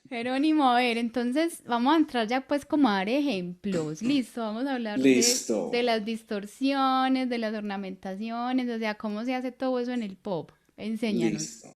Jerónimo, a ver, entonces vamos a entrar ya pues como a dar ejemplos. Listo, vamos a hablar de Listo. las distorsiones, de las ornamentaciones, o sea, cómo se hace todo eso en el pop. Enséñanos. Listo.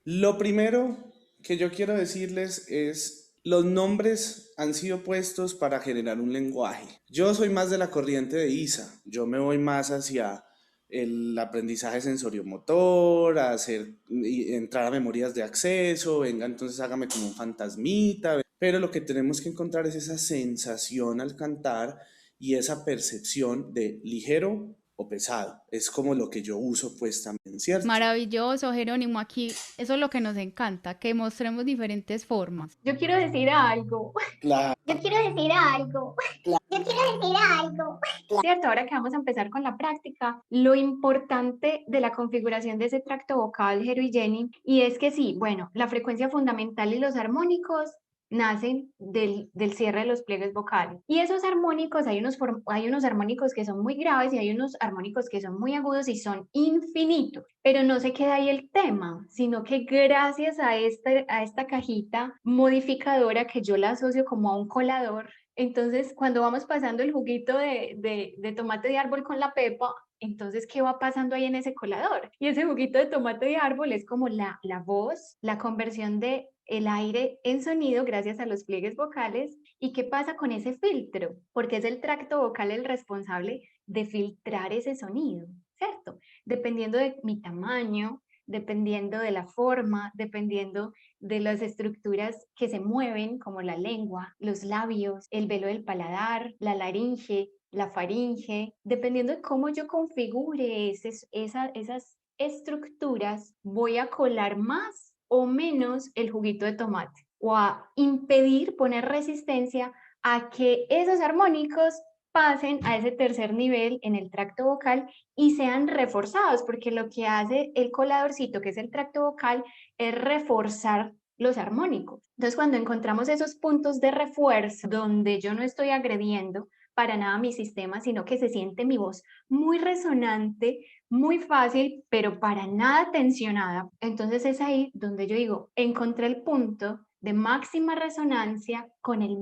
Lo primero que yo quiero decirles es, los nombres han sido puestos para generar un lenguaje. Yo soy más de la corriente de ISA, yo me voy más hacia el aprendizaje sensoriomotor, a hacer, entrar a memorias de acceso, venga, entonces hágame como un fantasmita, pero lo que tenemos que encontrar es esa sensación al cantar y esa percepción de ligero o pesado. Es como lo que yo uso pues también, ¿cierto? Maravilloso, Jerónimo, aquí eso es lo que nos encanta, que mostremos diferentes formas. Yo quiero decir algo. Claro. Yo quiero decir algo. Yo quiero decir algo. ¿Cierto? Ahora que vamos a empezar con la práctica, lo importante de la configuración de ese tracto vocal, Jero y Jenny, y es que sí, bueno, la frecuencia fundamental y los armónicos nacen del cierre de los pliegues vocales. Y esos armónicos, hay unos armónicos que son muy graves y hay unos armónicos que son muy agudos y son infinitos. Pero no se queda ahí el tema, sino que gracias a esta cajita modificadora que yo la asocio como a un colador, entonces cuando vamos pasando el juguito de tomate de árbol con la pepa, entonces, ¿qué va pasando ahí en ese colador? Y ese juguito de tomate de árbol es como la voz, la conversión de el aire en sonido gracias a los pliegues vocales. ¿Y qué pasa con ese filtro? Porque es el tracto vocal el responsable de filtrar ese sonido, ¿cierto? Dependiendo de mi tamaño, dependiendo de la forma, dependiendo de las estructuras que se mueven, como la lengua, los labios, el velo del paladar, la laringe, la faringe, dependiendo de cómo yo configure esas estructuras, voy a colar más o menos el juguito de tomate o a impedir, poner resistencia a que esos armónicos pasen a ese tercer nivel en el tracto vocal y sean reforzados, porque lo que hace el coladorcito, que es el tracto vocal, es reforzar los armónicos. Entonces, cuando encontramos esos puntos de refuerzo donde yo no estoy agrediendo para nada mi sistema, sino que se siente mi voz muy resonante, muy fácil, pero para nada tensionada, entonces es ahí donde yo digo, encontré el punto de máxima resonancia con el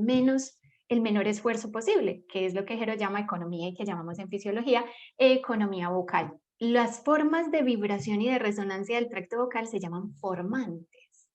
menor esfuerzo posible, que es lo que Jero llama economía y que llamamos en fisiología economía vocal. Las formas de vibración y de resonancia del tracto vocal se llaman formantes.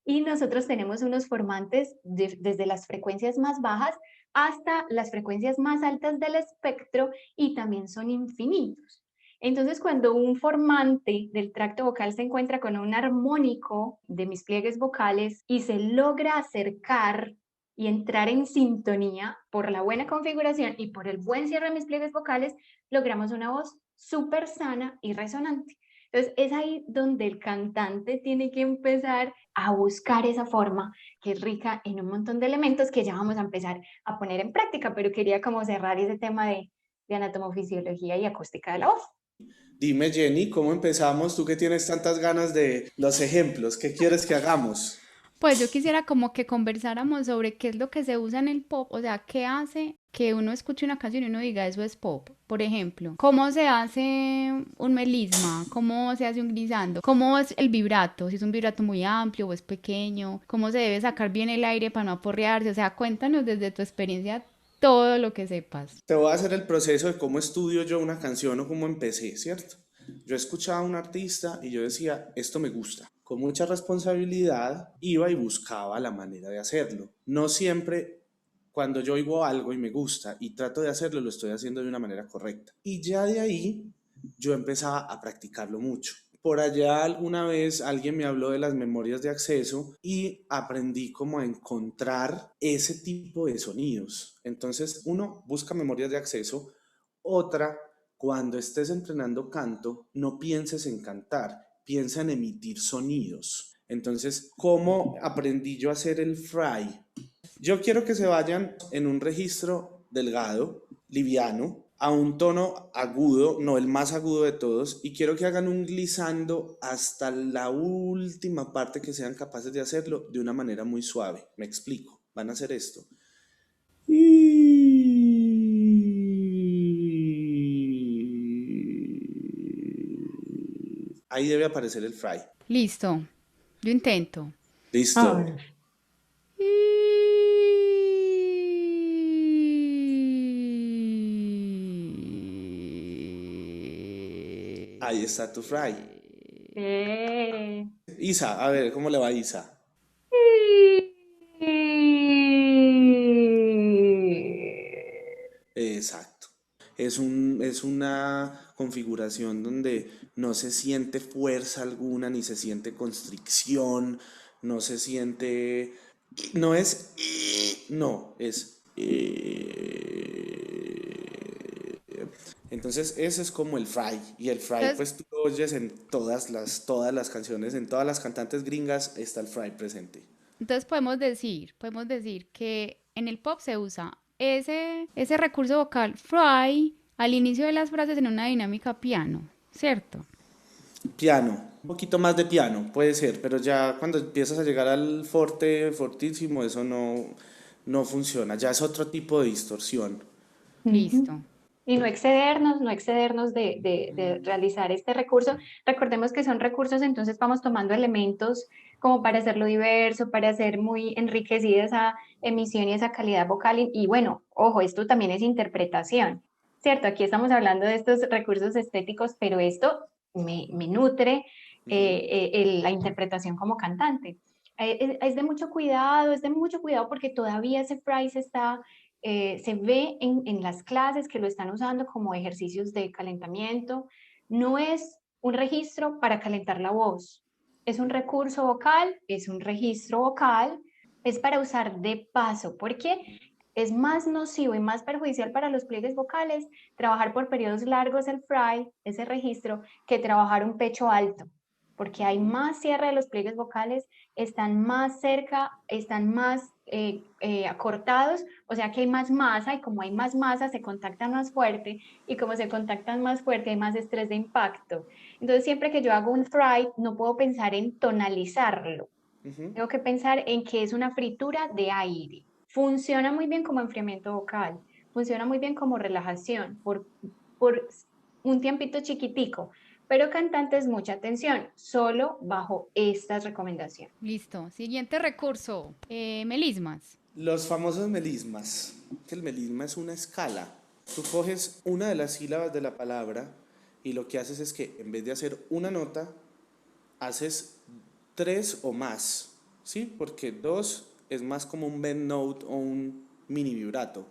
Y nosotros tenemos unos formantes desde las frecuencias más bajas hasta las frecuencias más altas del espectro y también son infinitos. Entonces, cuando un formante del tracto vocal se encuentra con un armónico de mis pliegues vocales y se logra acercar y entrar en sintonía por la buena configuración y por el buen cierre de mis pliegues vocales, logramos una voz súper sana y resonante. Entonces, es ahí donde el cantante tiene que empezar a buscar esa forma que es rica en un montón de elementos que ya vamos a empezar a poner en práctica, pero quería como cerrar ese tema de anatomofisiología y acústica de la voz. Dime, Jenny, ¿cómo empezamos? Tú que tienes tantas ganas de los ejemplos, ¿qué quieres que hagamos? Pues yo quisiera como que conversáramos sobre qué es lo que se usa en el pop, o sea, qué hace que uno escuche una canción y uno diga eso es pop. Por ejemplo, cómo se hace un melisma, cómo se hace un glissando, cómo es el vibrato, si es un vibrato muy amplio o es pequeño, cómo se debe sacar bien el aire para no aporrearse, o sea, cuéntanos desde tu experiencia todo lo que sepas. Te voy a hacer el proceso de cómo estudio yo una canción o cómo empecé, ¿cierto? Yo escuchaba a un artista y yo decía, esto me gusta. Con mucha responsabilidad iba y buscaba la manera de hacerlo. No siempre cuando yo oigo algo y me gusta y trato de hacerlo, lo estoy haciendo de una manera correcta. Y ya de ahí yo empezaba a practicarlo mucho. Por allá alguna vez alguien me habló de las memorias de acceso y aprendí como a encontrar ese tipo de sonidos. Entonces, uno busca memorias de acceso, otra, cuando estés entrenando canto, no pienses en cantar, piensa en emitir sonidos. Entonces, ¿cómo aprendí yo a hacer el fry? Yo quiero que se vayan en un registro delgado, liviano, a un tono agudo, no el más agudo de todos, y quiero que hagan un glissando hasta la última parte que sean capaces de hacerlo de una manera muy suave. Me explico. Van a hacer esto. Ahí debe aparecer el fry. Listo, yo intento. Listo. A ver. Ahí está tu fry. Eh. Isa, a ver, ¿cómo le va a Isa? Exacto. Es una configuración donde no se siente fuerza alguna, ni se siente constricción, no se siente... No es... No, es... Entonces ese es como el fry. Y el fry Entonces, pues tú lo oyes en todas las canciones, en todas las cantantes gringas está el fry presente. entonces podemos decir que en el pop se usa ese recurso vocal fry al inicio de las frases en una dinámica piano, ¿cierto? Piano, un poquito más de piano, puede ser, pero ya cuando empiezas a llegar al forte, fortísimo, eso no funciona, ya es otro tipo de distorsión. Ujú. Listo. Y no excedernos de realizar este recurso. Recordemos que son recursos, entonces vamos tomando elementos como para hacerlo diverso, para hacer muy enriquecida esa emisión y esa calidad vocal. Y bueno, ojo, esto también es interpretación, ¿cierto? Aquí estamos hablando de estos recursos estéticos, pero esto me nutre Ujú. la interpretación como cantante. Es de mucho cuidado, es de mucho cuidado porque todavía ese price está se ve en las clases que lo están usando como ejercicios de calentamiento. No es un registro para calentar la voz, es un recurso vocal, es un registro vocal, es para usar de paso, porque es más nocivo y más perjudicial para los pliegues vocales trabajar por periodos largos el fry, ese registro, que trabajar un pecho alto, porque hay más cierre de los pliegues vocales, están más cerca, están más acortados, o sea que hay más masa y como hay más masa se contactan más fuerte y como se contactan más fuerte hay más estrés de impacto. Entonces siempre que yo hago un fry no puedo pensar en tonalizarlo, Ujú. tengo que pensar en que es una fritura de aire. Funciona muy bien como enfriamiento vocal, funciona muy bien como relajación por un tiempito chiquitico, pero cantantes, mucha atención, solo bajo estas recomendaciones. Listo. Siguiente recurso. Melismas. Los famosos melismas, que el melisma es una escala. Tú coges una de las sílabas de la palabra y lo que haces es que en vez de hacer una nota, haces tres o más, ¿sí? Porque dos es más como un bend note o un mini vibrato.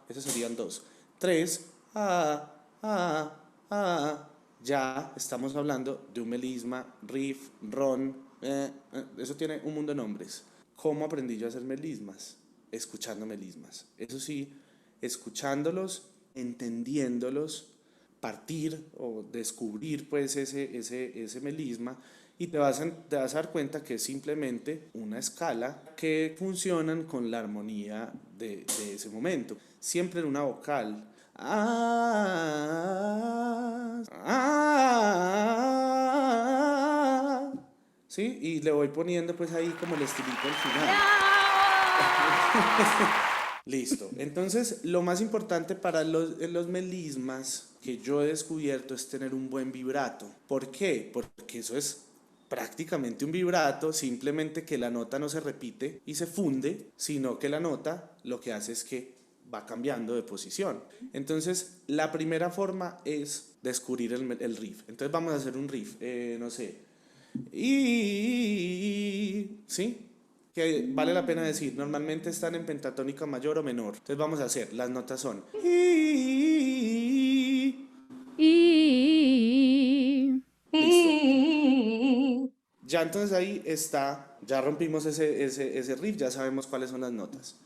Esos serían dos. Tres, ya estamos hablando de un melisma, riff, ron, eso tiene un mundo de nombres. ¿Cómo aprendí yo a hacer melismas? Escuchando melismas. Eso sí, escuchándolos, entendiéndolos, partir o descubrir pues ese melisma y te vas a dar cuenta que es simplemente una escala que funcionan con la armonía de ese momento. Siempre en una vocal. ¿Sí? Y le voy poniendo pues ahí como el estilito al final. Listo. Entonces, lo más importante para los melismas que yo he descubierto es tener un buen vibrato. ¿Por qué? Porque eso es prácticamente un vibrato, simplemente que la nota no se repite y se funde, sino que la nota lo que hace es que va cambiando de posición. Entonces, la primera forma es descubrir el riff. Entonces, vamos a hacer un riff, no sé. ¿Sí? Que vale la pena decir, normalmente están en pentatónica mayor o menor. Entonces vamos a hacer, las notas son Y... listo. Y Ya entonces ahí está, ya rompimos ese riff, ya sabemos cuáles son las notas.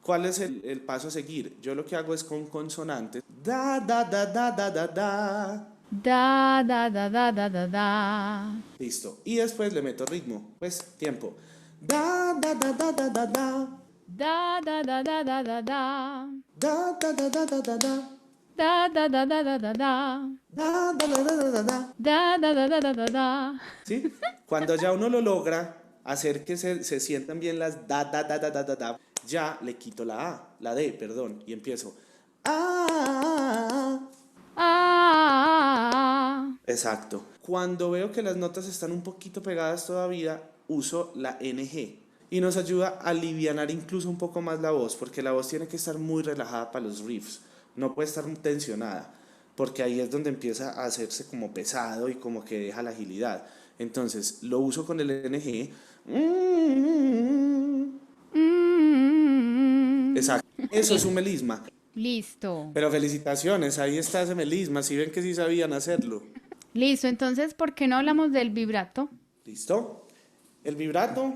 ¿Cuál es el paso a seguir? Yo lo que hago es con consonantes. Da, da, da, da, da, da, da. Da, da, da, da, da, da, da. Listo. Y después le meto ritmo. Pues tiempo. Da, da, da, da, da, da, da. Da, da, da, da, da, da, da. Da, da, da, da, da, da, da. Da, da, da, da, da, da, da. Da, da, da, da, da, da, da. Da, da, da, da, da, da, da. ¿Sí? Cuando ya uno lo logra hacer que se sientan bien las da, da, da, da, da, da, da, ya le quito la D, perdón, y empiezo. Ah, Ah. exacto. Cuando veo que las notas están un poquito pegadas todavía, uso la NG. Y nos ayuda a alivianar incluso un poco más la voz, porque la voz tiene que estar muy relajada para los riffs. no puede estar tensionada, porque ahí es donde empieza a hacerse como pesado y como que deja la agilidad. Entonces lo uso con el NG. Exacto. Eso es un melisma. Listo. Pero felicitaciones, ahí está ese melisma. Si ven que sí sabían hacerlo. Listo, entonces, ¿por qué no hablamos del vibrato? ¿Listo? El vibrato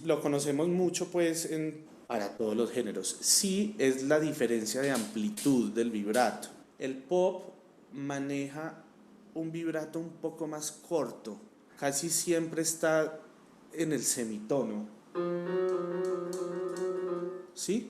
lo conocemos mucho pues para todos los géneros. Sí es la diferencia de amplitud del vibrato. El pop maneja un vibrato un poco más corto. Casi siempre está en el semitono. ¿Sí?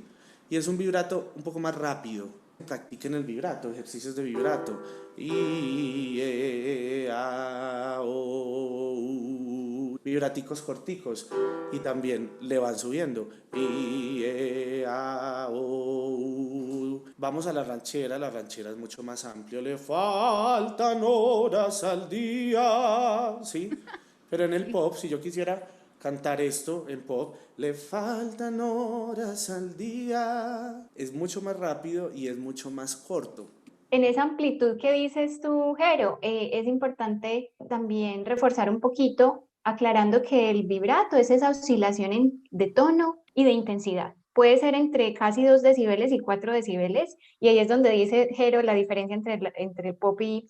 Y es un vibrato un poco más rápido. Practiquen el vibrato, ejercicios de vibrato. I, a, o, u. Vibraticos corticos. Y también le van subiendo. I, a, o, u. Vamos a la ranchera es mucho más amplio. Le faltan horas al día. ¿Sí? Pero en el pop, si yo quisiera cantar esto en pop, le faltan horas al día, es mucho más rápido y es mucho más corto. En esa amplitud que dices tú, Jero, es importante también reforzar un poquito, aclarando que el vibrato es esa oscilación de tono y de intensidad. Puede ser entre casi 2 decibeles y 4 decibeles, y ahí es donde dice Jero la diferencia entre pop y,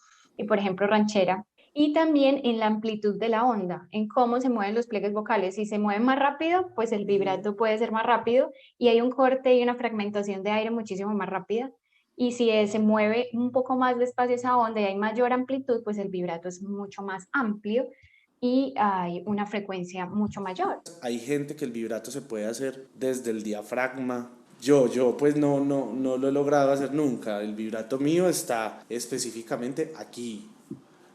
por ejemplo, ranchera. Y también en la amplitud de la onda, en cómo se mueven los pliegues vocales. Si se mueven más rápido, pues el vibrato puede ser más rápido y hay un corte y una fragmentación de aire muchísimo más rápida. Y si se mueve un poco más despacio esa onda y hay mayor amplitud, pues el vibrato es mucho más amplio y hay una frecuencia mucho mayor. Hay gente que el vibrato se puede hacer desde el diafragma. Yo pues no lo he logrado hacer nunca. El vibrato mío está específicamente aquí.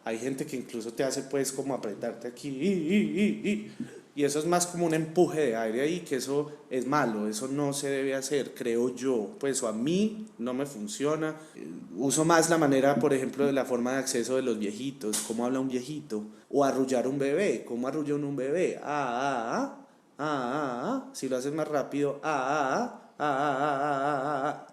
Hay gente que incluso te hace pues como apretarte aquí y eso es más como un empuje de aire ahí, que eso es malo, eso no se debe hacer, creo yo, pues o a mí no me funciona. Uso más la manera, por ejemplo, de la forma de acceso de los viejitos, cómo habla un viejito, o arrullar un bebé, cómo arrulla un bebé, si lo haces más rápido,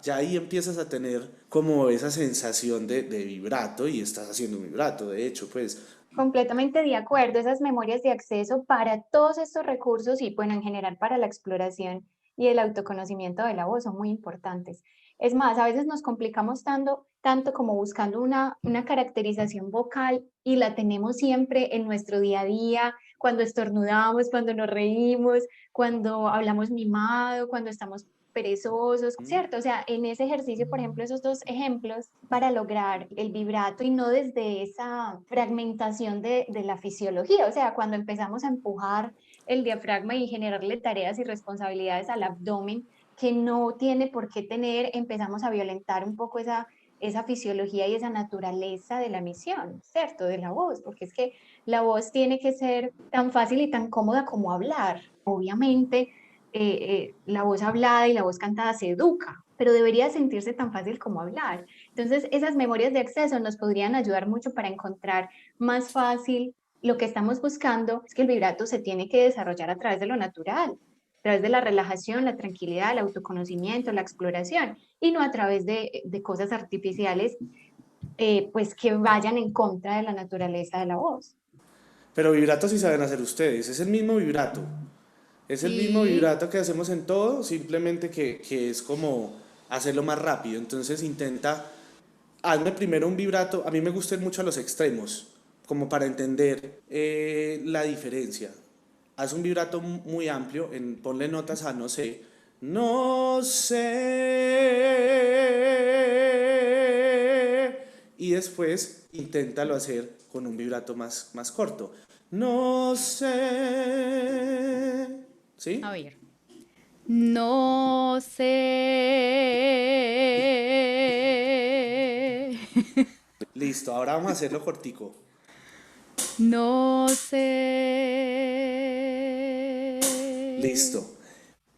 ya ahí empiezas a tener como esa sensación de vibrato y estás haciendo un vibrato, de hecho, pues. Completamente de acuerdo, esas memorias de acceso para todos estos recursos y bueno, en general para la exploración y el autoconocimiento de la voz son muy importantes. Es más, a veces nos complicamos tanto como buscando una caracterización vocal y la tenemos siempre en nuestro día a día, cuando estornudamos, cuando nos reímos, cuando hablamos mimado, cuando estamos perezosos, ¿cierto? O sea, en ese ejercicio, por ejemplo, esos dos ejemplos para lograr el vibrato y no desde esa fragmentación de la fisiología, o sea, cuando empezamos a empujar el diafragma y generarle tareas y responsabilidades al abdomen que no tiene por qué tener, empezamos a violentar un poco esa fisiología y esa naturaleza de la emisión, ¿cierto? De la voz, porque es que la voz tiene que ser tan fácil y tan cómoda como hablar. Obviamente, la voz hablada y la voz cantada se educa, pero debería sentirse tan fácil como hablar. Entonces, esas memorias de acceso nos podrían ayudar mucho para encontrar más fácil lo que estamos buscando, es que el vibrato se tiene que desarrollar a través de lo natural, a través de la relajación, la tranquilidad, el autoconocimiento, la exploración, y no a través de cosas artificiales, pues que vayan en contra de la naturaleza de la voz. Pero vibrato sí saben hacer ustedes, es el mismo vibrato. Es el mismo Sí, vibrato que hacemos en todo, simplemente que es como hacerlo más rápido. Entonces hazme primero un vibrato, a mí me gustan mucho los extremos, como para entender la diferencia. Haz un vibrato muy amplio, ponle notas a no sé, no sé, y después inténtalo hacer con un vibrato más corto. No sé. a ¿Sí? ver. No sé. Listo, ahora vamos a hacerlo cortico. No sé. Listo.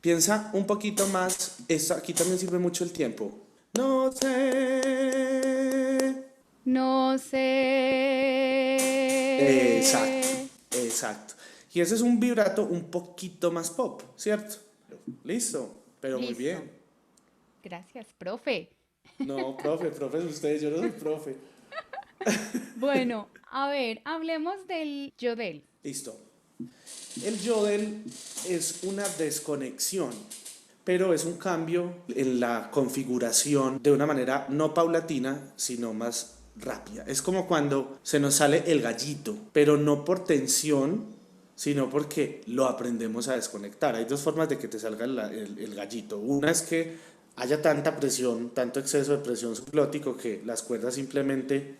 Piensa un poquito más. Esto aquí también sirve mucho el tiempo. No sé. No Exacto, sé. exacto. Y ese es un vibrato un poquito más pop, ¿cierto? Listo, pero muy Listo. bien. Gracias, profe. No, profe es usted, yo no soy profe. Bueno, a ver, hablemos del yodel. Listo. El yodel es una desconexión, pero es un cambio en la configuración de una manera no paulatina, sino más rápida. Es como cuando se nos sale el gallito, pero no por tensión, sino porque lo aprendemos a desconectar. Hay dos formas de que te salga el gallito. Una es que haya tanta presión, tanto exceso de presión subglótico que las cuerdas simplemente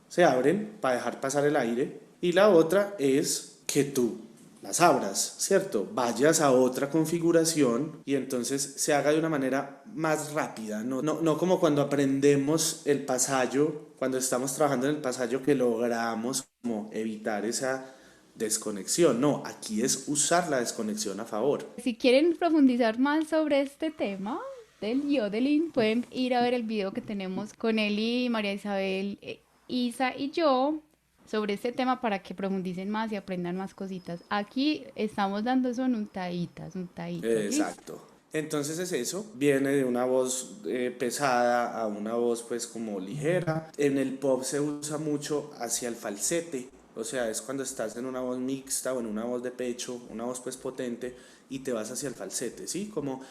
se abren para dejar pasar el aire. Y la otra es que tú las abras, ¿cierto? Vayas a otra configuración y entonces se haga de una manera más rápida, no como cuando aprendemos el pasallo, cuando estamos trabajando en el pasallo que logramos como evitar esa desconexión. No, aquí es usar la desconexión a favor. Si quieren profundizar más sobre este tema del yodeling, pueden ir a ver el video que tenemos con Eli, María Isabel, Isa y yo sobre este tema para que profundicen más y aprendan más cositas. Aquí estamos dando son untaditas, untaditas. Exacto. Entonces es eso, viene de una voz pesada a una voz pues como ligera. En el pop se usa mucho hacia el falsete, o sea, es cuando estás en una voz mixta o en una voz de pecho, una voz pues potente y te vas hacia el falsete, ¿sí? Como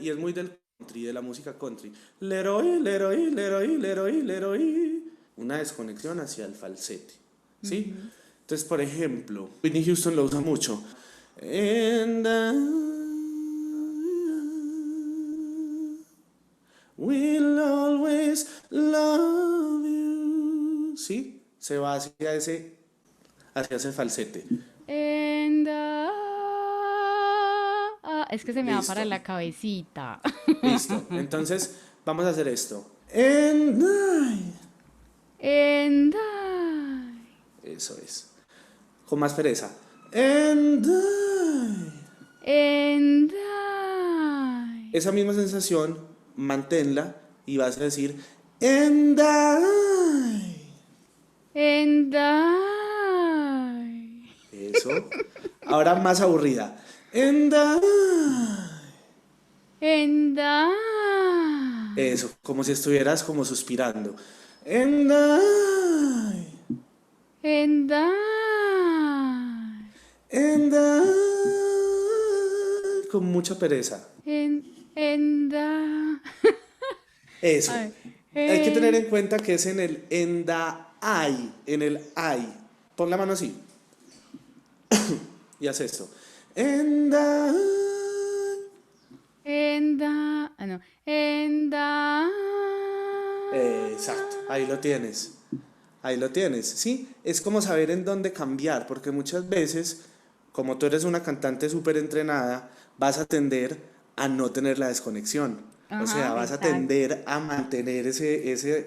y es muy del country, de la música country. Leroy, leroy, leroy, leroy, leroy. Una desconexión hacia el falsete, ¿sí? Entonces, por ejemplo, Whitney Houston lo usa mucho. And I will always love you. ¿Sí? Se va hacia ese falsete. Es que se me va Listo. para la cabecita. Listo. Entonces, vamos a hacer esto. And I. And Eso es. Con más pereza. And I. Esa misma sensación, manténla y vas a decir and I. And I. Eso. Ahora más aburrida. And And I. Eso, como si estuvieras como suspirando. And I. And I. And I. Con mucha pereza. And I. Eso. Ay. Hay que tener en cuenta que es en el endai, en el ay. Pon la mano así. Y haz esto. Endai. And I. No. And I. Exacto, ahí lo tienes. Ahí lo tienes, ¿sí? Es como saber en dónde cambiar, porque muchas veces, como tú eres una cantante súper entrenada, vas a tender a no tener la desconexión. O sea, Ajá, vas a exacto. tender a mantener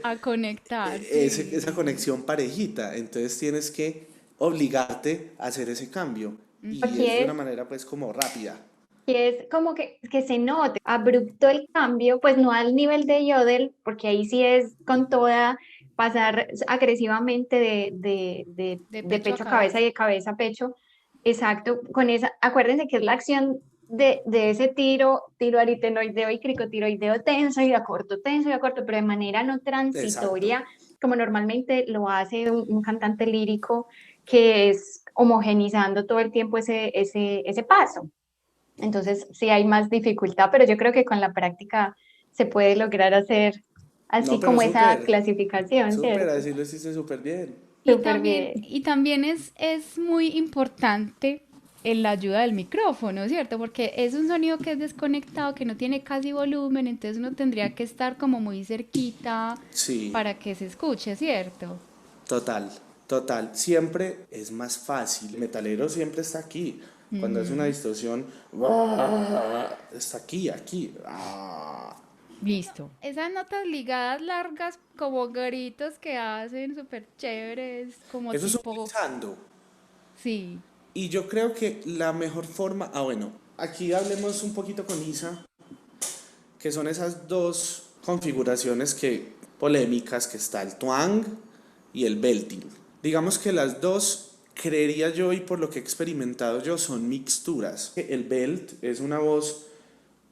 A conectar, sí. esa conexión parejita. Entonces tienes que obligarte a hacer ese cambio. Y Aquí es de es una manera pues como rápida. Y es como que se note abrupto el cambio, pues no al nivel de Yodel, porque ahí sí es con toda pasar agresivamente De de pecho a pecho a cabeza cabeza. y de cabeza a pecho. Exacto, con esa, acuérdense que es la acción de ese tiro aritenoideo y cricotiroideo tenso y a corto, pero de manera no Exacto. transitoria, como normalmente lo hace un cantante lírico, que es homogenizando todo el tiempo ese paso. Entonces sí hay más dificultad, pero yo creo que con la práctica se puede lograr hacer No, así pero como esa súper, clasificación, súper, ¿cierto? así lo hiciste súper bien. Súper bien. Y también es muy importante la ayuda del micrófono, ¿cierto? Porque es un sonido que es desconectado, que no tiene casi volumen, entonces uno tendría que estar como muy cerquita Sí. para que se escuche, ¿cierto? Total, total. Siempre es más fácil. El metalero siempre está aquí. Cuando es una distorsión, está aquí. Listo. Esas notas ligadas largas como gritos que hacen súper chéveres, como Eso es un tipo, glissando. sí. Y yo creo que la mejor forma, bueno, aquí hablemos un poquito con Isa, que son esas dos configuraciones polémicas que está el twang y el belting. Digamos que las dos creería yo, y por lo que he experimentado yo, son mixturas. El belt es una voz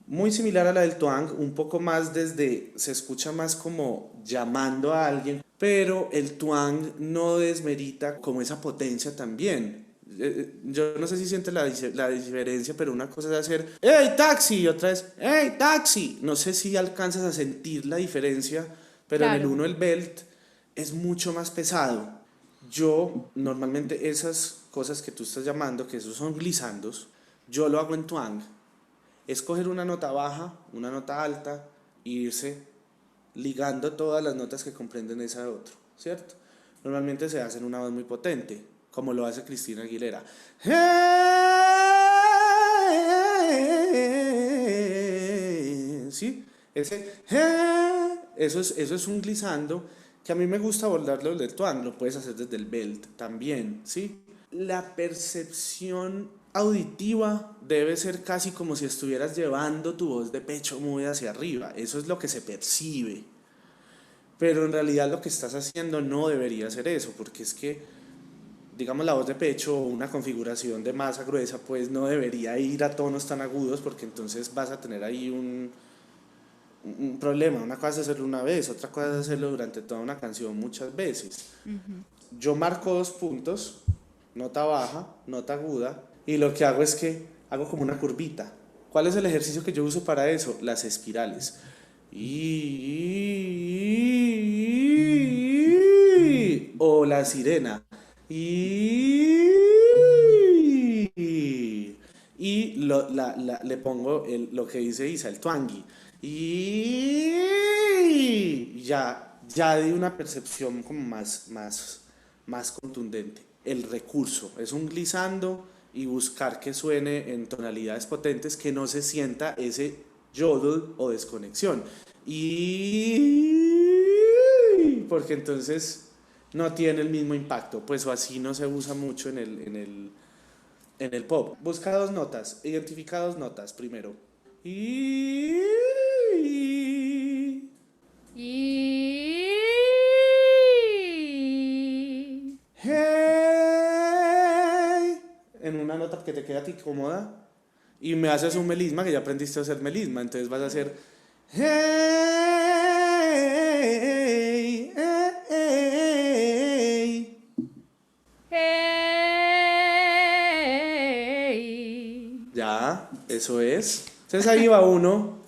muy similar a la del twang, un poco más se escucha más como llamando a alguien, pero el twang no desmerita como esa potencia también. Yo no sé si sientes la diferencia, pero una cosa es hacer ¡Hey, taxi! Y otra es ¡Hey, taxi! No sé si alcanzas a sentir la diferencia, pero en el Claro. uno el belt es mucho más pesado. Yo normalmente esas cosas que tú estás llamando, que esos son glissandos, yo lo hago en twang. Es coger una nota baja, una nota alta, e irse ligando todas las notas que comprenden esa otro, ¿cierto? Normalmente se hace en una voz muy potente, como lo hace Cristina Aguilera. ¿Sí? Eso es un glissando que a mí me gusta abordarlo del twang, lo puedes hacer desde el belt también, ¿sí? La percepción auditiva debe ser casi como si estuvieras llevando tu voz de pecho muy hacia arriba, eso es lo que se percibe, pero en realidad lo que estás haciendo no debería ser eso, porque es que, digamos, la voz de pecho o una configuración de masa gruesa, pues no debería ir a tonos tan agudos, porque entonces vas a tener ahí un problema. Una cosa es hacerlo una vez, otra cosa es hacerlo durante toda una canción muchas veces. Yo marco 2 puntos, nota baja, nota aguda, y lo que hago es que hago como una curvita. ¿Cuál es el ejercicio que yo uso para eso? Las espirales. O la sirena. Le pongo lo que dice Isa, el twangy. Ya de una percepción como más contundente. El recurso es un glissando y buscar que suene en tonalidades potentes, que no se sienta ese yodel o desconexión. Porque entonces no tiene el mismo impacto, pues o así no se usa mucho en el pop. Busca 2 notas, identifica 2 notas primero. Y... Hey, en una nota que te queda a ti cómoda, y me haces un melisma, que ya aprendiste a hacer melisma, entonces vas a hacer hey, hey. Hey. Ya, eso es. Entonces ahí va uno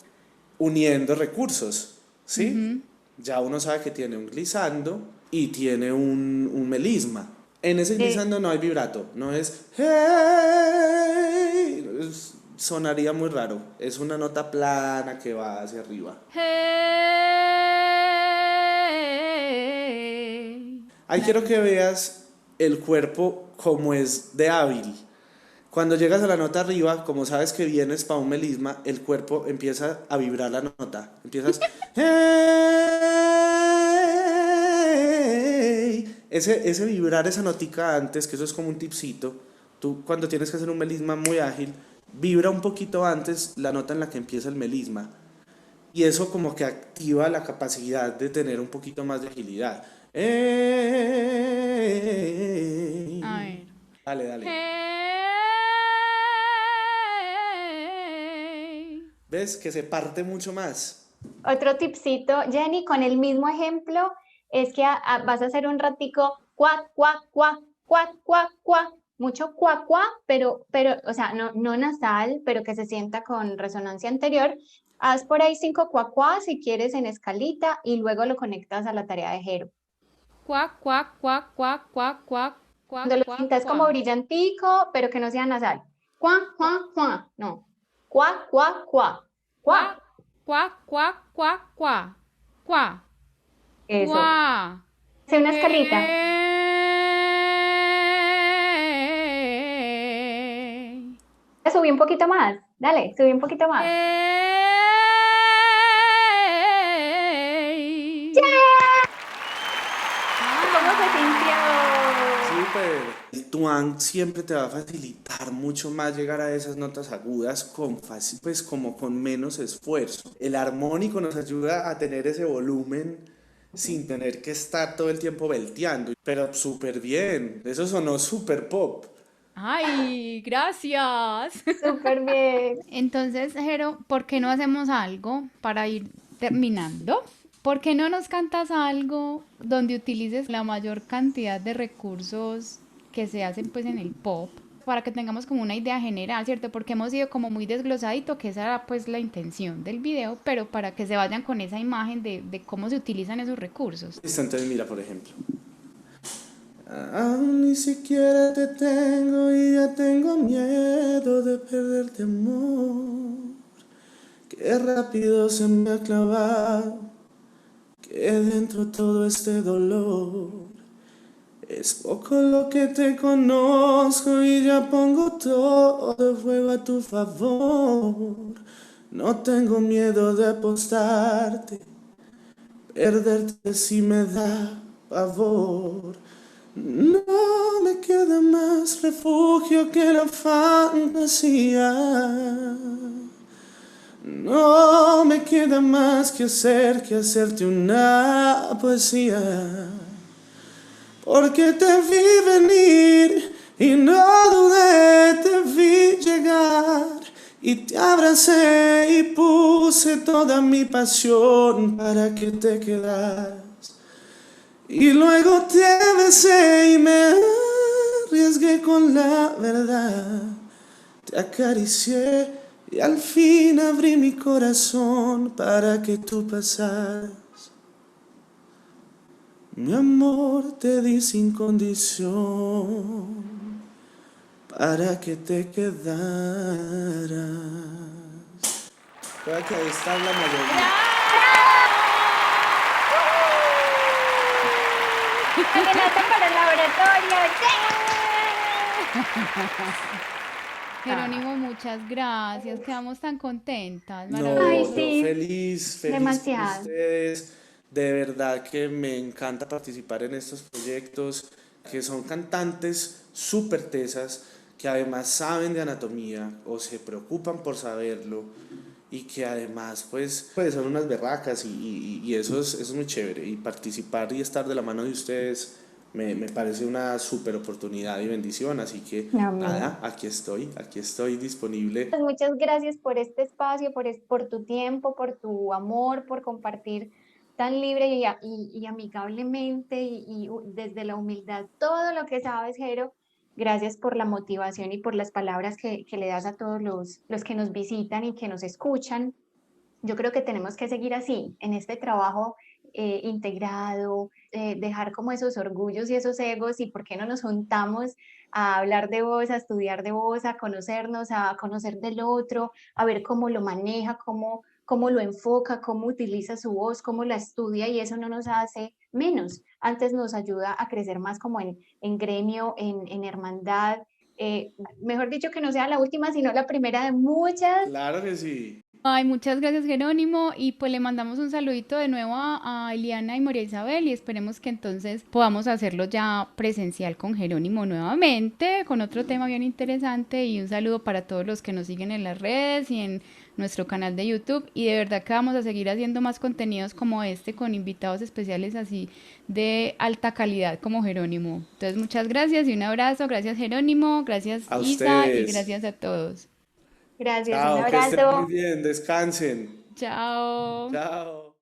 uniendo recursos, ¿sí? Ya uno sabe que tiene un glissando y tiene un melisma. En ese glissando no hay vibrato, no es hey, sonaría muy raro. Es una nota plana que va hacia arriba. Hey. Ahí quiero que veas el cuerpo como es de hábil. Cuando llegas a la nota arriba, como sabes que vienes para un melisma, el cuerpo empieza a vibrar la nota. Empiezas hey. Ese vibrar esa notica antes, que eso es como un tipcito. Tú cuando tienes que hacer un melisma muy ágil, vibra un poquito antes la nota en la que empieza el melisma. Y eso como que activa la capacidad de tener un poquito más de agilidad. A ver. Dale. Hey. ¿Ves? Que se parte mucho más. Otro tipcito, Jenny, con el mismo ejemplo, es que vas a hacer un ratico cuac, cuac, cuac, cuac, cuac, cuac, mucho cuac, cuac, pero, o sea, no nasal, pero que se sienta con resonancia anterior. Haz por ahí 5 cuac, cuac, si quieres en escalita, y luego lo conectas a la tarea de Jero. Cuac, cuac, cuac, cuac, cuac, cuac, cuac, Cuando lo cuac, sientas como cuac. brillantico, pero que no sea nasal. Cuac, cuac, cuac, no. Cuac, cuac, cuac, cuac. Cuac, cuac, cuac, cuac, cuac. Eso. Cuac. Hace una escalita. Hey. Subí un poquito más. Dale, subí un poquito más. Hey. ¿Cómo se sintió? Súper. El twang siempre te va a facilitar mucho más llegar a esas notas agudas pues como con menos esfuerzo. El armónico nos ayuda a tener ese volumen sin tener que estar todo el tiempo belteando. Pero súper bien, eso sonó súper pop. Ay, gracias. Súper bien. Entonces, Jero, ¿por qué no hacemos algo para ir terminando? ¿Por qué no nos cantas algo donde utilices la mayor cantidad de recursos que se hacen pues en el pop? Para que tengamos como una idea general, ¿cierto? Porque hemos ido como muy desglosadito, que esa era pues la intención del video, pero para que se vayan con esa imagen de cómo se utilizan esos recursos. Listo, entonces mira, por ejemplo. Ni siquiera te tengo y ya tengo miedo de perderte, amor. Qué rápido se me ha clavado, que dentro todo este dolor. Es poco lo que te conozco y ya pongo todo fuego a tu favor. No tengo miedo de apostarte, perderte si me da pavor. No me queda más refugio que la fantasía. No me queda más que hacerte una poesía. Porque te vi venir y no dudé, te vi llegar y te abracé y puse toda mi pasión para que te quedaras. Y luego te besé y me arriesgué con la verdad. Te acaricié y al fin abrí mi corazón para que tú pasaras. Mi amor te di sin condición para que te quedaras. Creo que ahí está la mayoría. Caminata para el laboratorio. Jerónimo, muchas gracias, quedamos tan contentas, No, Ay, maravilloso. yo sí, feliz por demasiado. ustedes. De verdad que me encanta participar en estos proyectos, que son cantantes súper tesas, que además saben de anatomía o se preocupan por saberlo y que además pues son unas berracas y eso es muy chévere. Y participar y estar de la mano de ustedes me parece una súper oportunidad y bendición. Así que Amén. nada, aquí estoy disponible. Pues muchas gracias por este espacio, por tu tiempo, por tu amor, por compartir tan libre y amigablemente y desde la humildad todo lo que sabes, Jero. Gracias por la motivación y por las palabras que le das a todos los que nos visitan y que nos escuchan. Yo creo que tenemos que seguir así, en este trabajo integrado, dejar como esos orgullos y esos egos y por qué no nos juntamos a hablar de voz, a estudiar de voz, a conocernos, a conocer del otro, a ver cómo lo maneja, cómo lo enfoca, cómo utiliza su voz, cómo la estudia y eso no nos hace menos, antes nos ayuda a crecer más como en gremio, en hermandad. Mejor dicho, que no sea la última, sino la primera de muchas. Claro que sí. Ay, muchas gracias Jerónimo y pues le mandamos un saludito de nuevo a Eliana y María Isabel y esperemos que entonces podamos hacerlo ya presencial con Jerónimo nuevamente, con otro tema bien interesante y un saludo para todos los que nos siguen en las redes y en nuestro canal de YouTube y de verdad que vamos a seguir haciendo más contenidos como este con invitados especiales así de alta calidad como Jerónimo. Entonces muchas gracias y un abrazo, gracias Jerónimo, gracias A Isa y ustedes. gracias a todos. Gracias, un Chao, que estén muy abrazo. bien, descansen. Chao. Chao.